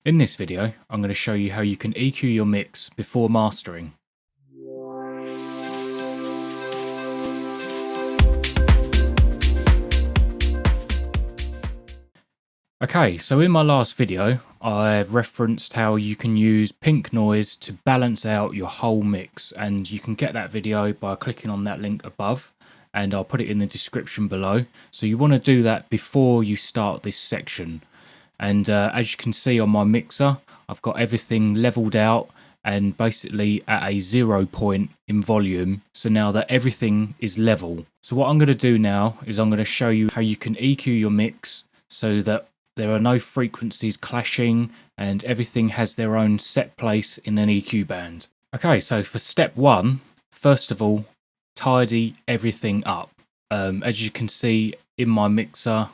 In this video, I'm going to show you how you can EQ your mix before mastering. Okay, so in my last video, I referenced how you can use pink noise to balance out your whole mix, and you can get that video by clicking on that link above, and I'll put it in the description below. So you want to do that before you start this section. And as you can see on my mixer, I've got everything leveled out and basically at a 0 point in volume. So now that everything is level. So what I'm going to do now is I'm going to show you how you can EQ your mix so that there are no frequencies clashing and everything has their own set place in an EQ band. Okay, so for step one, first of all, tidy everything up. As you can see in my mixer,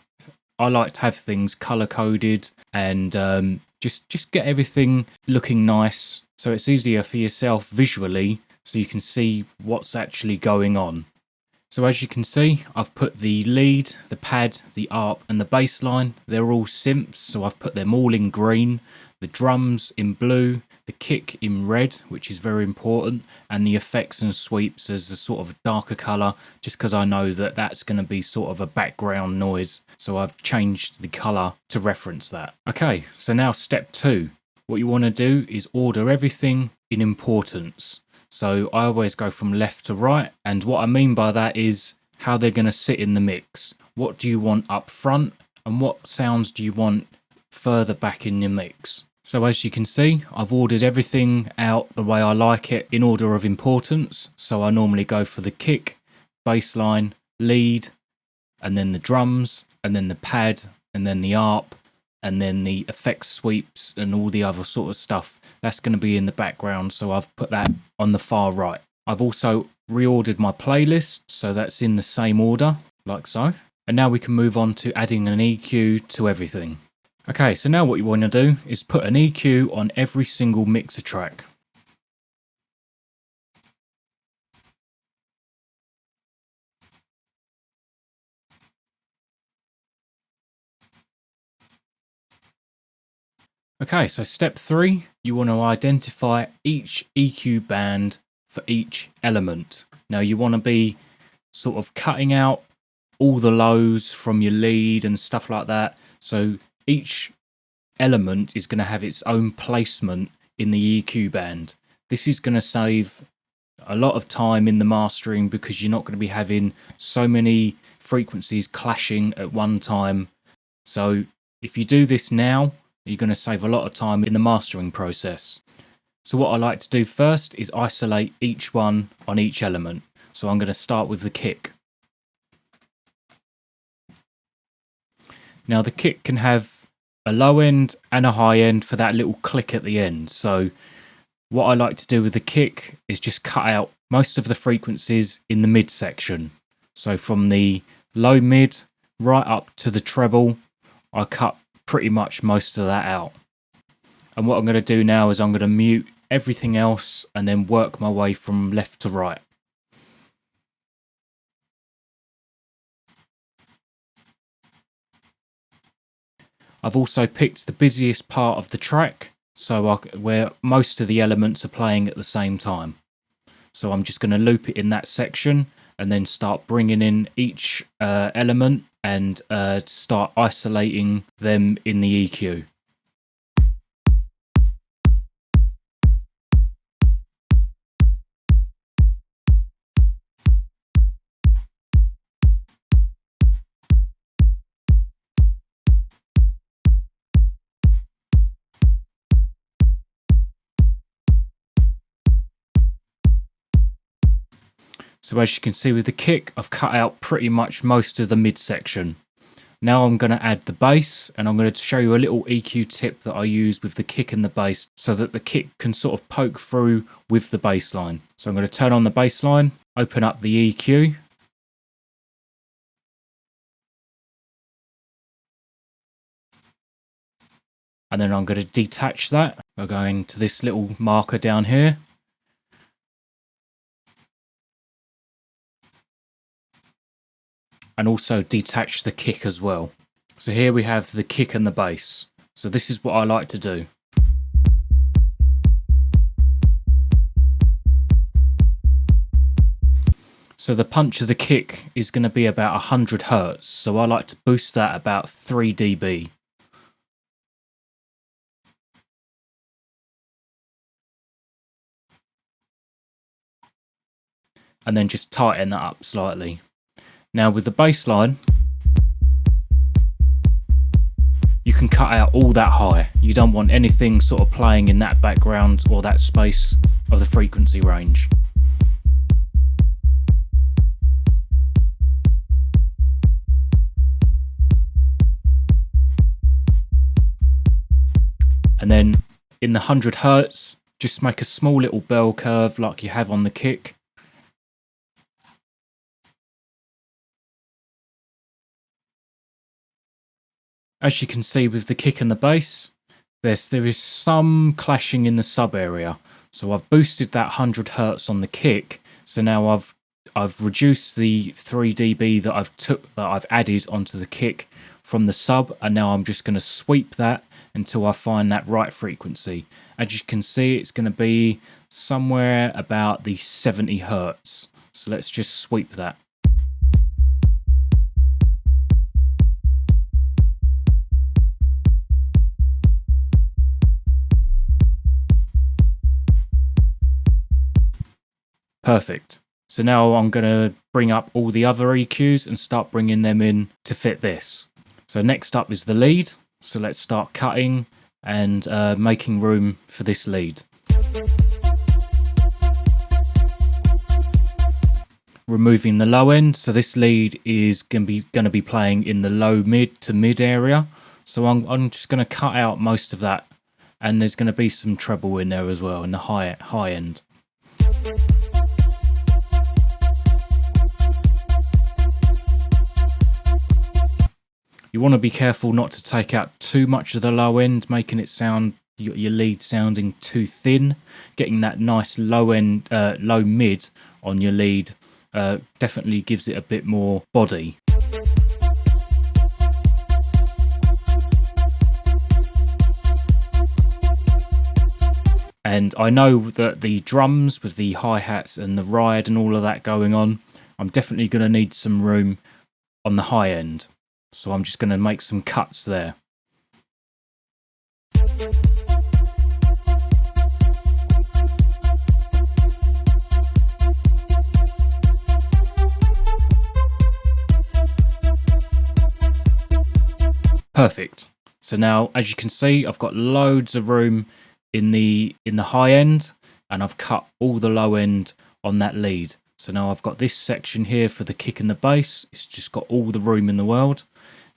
I like to have things color coded and just get everything looking nice so it's easier for yourself visually so you can see what's actually going on. So as you can see, I've put the lead, the pad, the ARP and the bass line. They're all synths, so I've put them all in green, the drums in blue, the kick in red, which is very important, and the effects and sweeps as a sort of a darker colour, just because I know that that's going to be sort of a background noise. So I've changed the colour to reference that. Okay, so now step two. What you want to do is order everything in importance. So I always go from left to right, and what I mean by that is how they're going to sit in the mix. What do you want up front, and what sounds do you want further back in your mix? So as you can see, I've ordered everything out the way I like it in order of importance. So I normally go for the kick, bass line, lead, and then the drums, and then the pad, and then the ARP, and then the effects sweeps and all the other sort of stuff. That's going to be in the background, so I've put that on the far right. I've also reordered my playlist, so that's in the same order, like so. And now we can move on to adding an EQ to everything. Okay, so now what you want to do is put an EQ on every single mixer track. Okay, so step three, you want to identify each EQ band for each element. Now you want to be sort of cutting out all the lows from your lead and stuff like that. So each element is going to have its own placement in the EQ band. This is going to save a lot of time in the mastering because you're not going to be having so many frequencies clashing at one time. So if you do this now, you're going to save a lot of time in the mastering process. So what I like to do first is isolate each one on each element. So I'm going to start with the kick. Now the kick can have a low end and a high end for that little click at the end. So what I like to do with the kick is just cut out most of the frequencies in the mid section. So from the low mid right up to the treble, I cut pretty much most of that out. And what I'm going to do now is I'm going to mute everything else and then work my way from left to right. I've also picked the busiest part of the track, so where most of the elements are playing at the same time. So I'm just going to loop it in that section and then start bringing in each element and start isolating them in the EQ. So as you can see with the kick, I've cut out pretty much most of the midsection. Now I'm going to add the bass, and I'm going to show you a little EQ tip that I use with the kick and the bass so that the kick can sort of poke through with the bass line. So I'm going to turn on the bass line, open up the EQ. And then I'm going to detach that by going to this little marker down here. And also detach the kick as well. So here we have the kick and the bass. So this is what I like to do. So the punch of the kick is going to be about 100 hertz, so I like to boost that about 3 dB. And then just tighten that up slightly. Now with the bass line, you can cut out all that high. You don't want anything sort of playing in that background or that space of the frequency range. And then in the 100 hertz, just make a small little bell curve like you have on the kick. As you can see with the kick and the bass, there is some clashing in the sub area. So I've boosted that 100 hertz on the kick. So now I've reduced the 3 dB that I've added onto the kick from the sub, and now I'm just going to sweep that until I find that right frequency. As you can see, it's going to be somewhere about the 70 hertz. So let's just sweep that. Perfect. So now I'm going to bring up all the other EQs and start bringing them in to fit this. So next up is the lead. So let's start cutting and making room for this lead. Removing the low end. So this lead is going to be playing in the low mid to mid area. So I'm just going to cut out most of that, and there's going to be some treble in there as well in the high end. You want to be careful not to take out too much of the low end, making it sound your lead sounding too thin. Getting that nice low end, low mid on your lead definitely gives it a bit more body. And I know that the drums with the hi-hats and the ride and all of that going on, I'm definitely going to need some room on the high end. So I'm just going to make some cuts there. Perfect. So now, as you can see, I've got loads of room in the high end, and I've cut all the low end on that lead. So now I've got this section here for the kick and the bass. It's just got all the room in the world.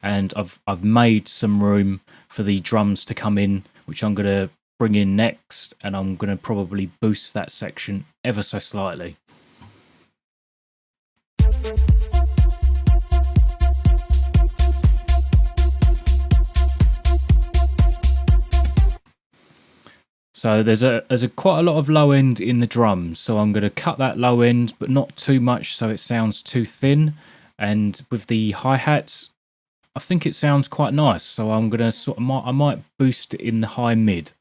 And I've made some room for the drums to come in, which I'm going to bring in next, and I'm going to probably boost that section ever so slightly. So there's quite a lot of low end in the drums, so I'm going to cut that low end, but not too much so it sounds too thin. And with the hi-hats, I think it sounds quite nice, so I'm going to I might boost it in the high mid.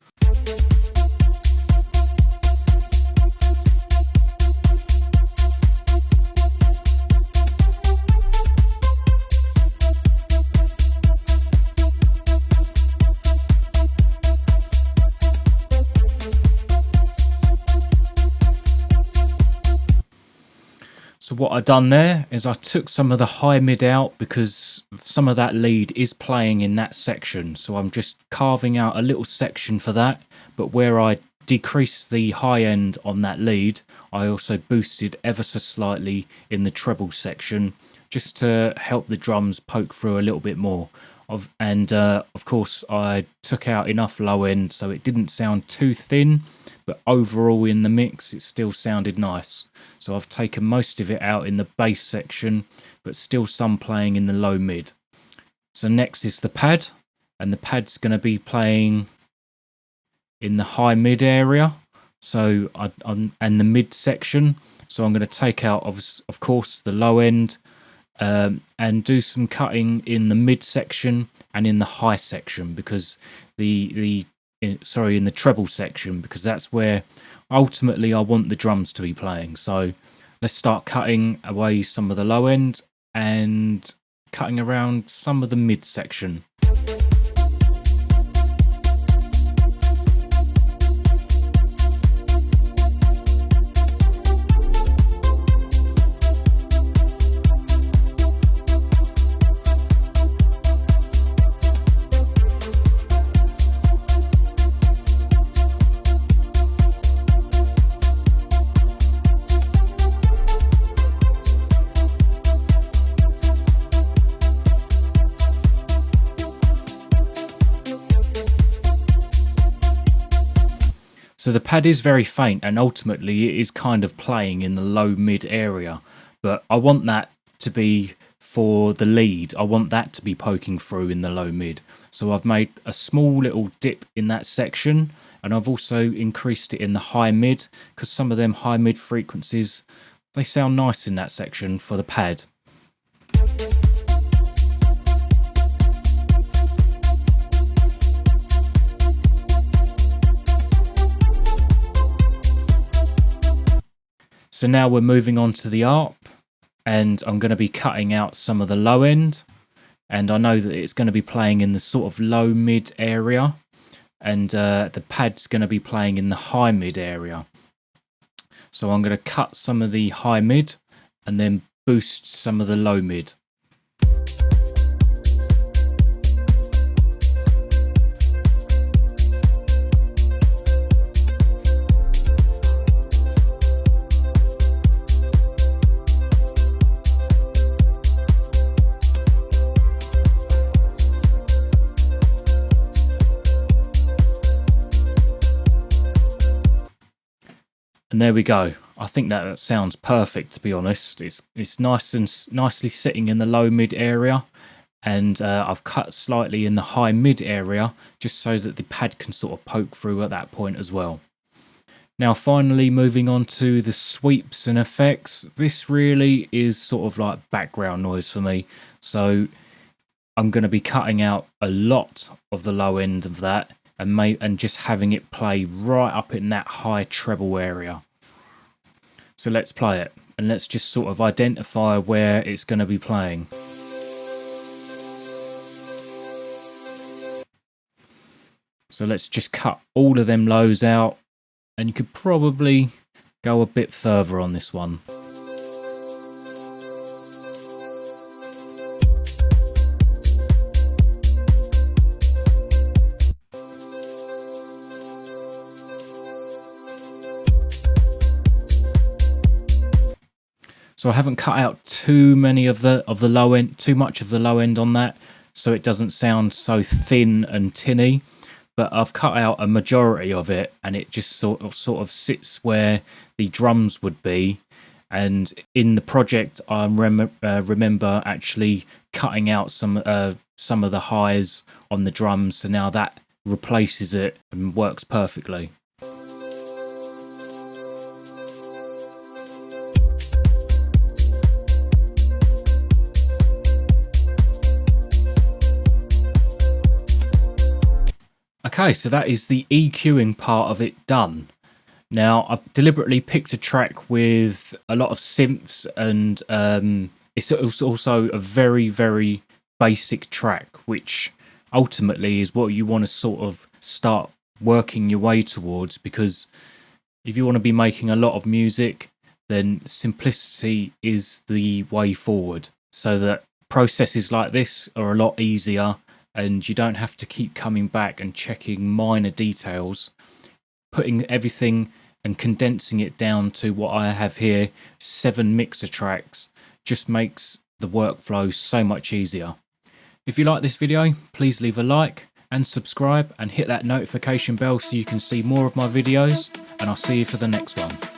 So what I've done there is I took some of the high mid out because some of that lead is playing in that section. So I'm just carving out a little section for that. But where I decreased the high end on that lead, I also boosted ever so slightly in the treble section just to help the drums poke through a little bit more. Of course, I took out enough low end so it didn't sound too thin, but overall in the mix it still sounded nice. So I've taken most of it out in the bass section, but still some playing in the low mid. So next is the pad, and the pad's going to be playing in the high mid area. So and the mid section. So I'm going to take out of course the low end. And do some cutting in the mid section and in the high section, because in the treble section, because that's where ultimately I want the drums to be playing. So Let's start cutting away some of the low end and cutting around some of the mid section. So the pad is very faint and ultimately it is kind of playing in the low mid area, but I want that to be for the lead. I want that to be poking through in the low mid. So I've made a small little dip in that section, and I've also increased it in the high mid because some of them high mid frequencies, they sound nice in that section for the pad. So now we're moving on to the ARP, and I'm going to be cutting out some of the low end, and I know that it's going to be playing in the sort of low mid area, and the pad's going to be playing in the high mid area. So I'm going to cut some of the high mid and then boost some of the low mid. And there we go. I think that sounds perfect, to be honest. It's nice and nicely sitting in the low mid area, and I've cut slightly in the high mid area just so that the pad can sort of poke through at that point as well. Now finally moving on to the sweeps and effects. This really is sort of like background noise for me, so I'm going to be cutting out a lot of the low end of that and just having it play right up in that high treble area. So let's play it, and let's just sort of identify where it's going to be playing. So let's just cut all of them lows out, and you could probably go a bit further on this one. So I haven't cut out too many of the low end, too much of the low end on that, so it doesn't sound so thin and tinny. But I've cut out a majority of it, and it just sort of sits where the drums would be. And in the project, I remember actually cutting out some of the highs on the drums, so now that replaces it and works perfectly. Okay, so that is the EQing part of it done. Now, I've deliberately picked a track with a lot of synths, and it's also a very, very basic track, which ultimately is what you want to sort of start working your way towards, because if you want to be making a lot of music, then simplicity is the way forward, so that processes like this are a lot easier, and you don't have to keep coming back and checking minor details. Putting everything and condensing it down to what I have here, 7 mixer tracks, just makes the workflow so much easier. If you like this video, please leave a like and subscribe and hit that notification bell so you can see more of my videos, and I'll see you for the next one.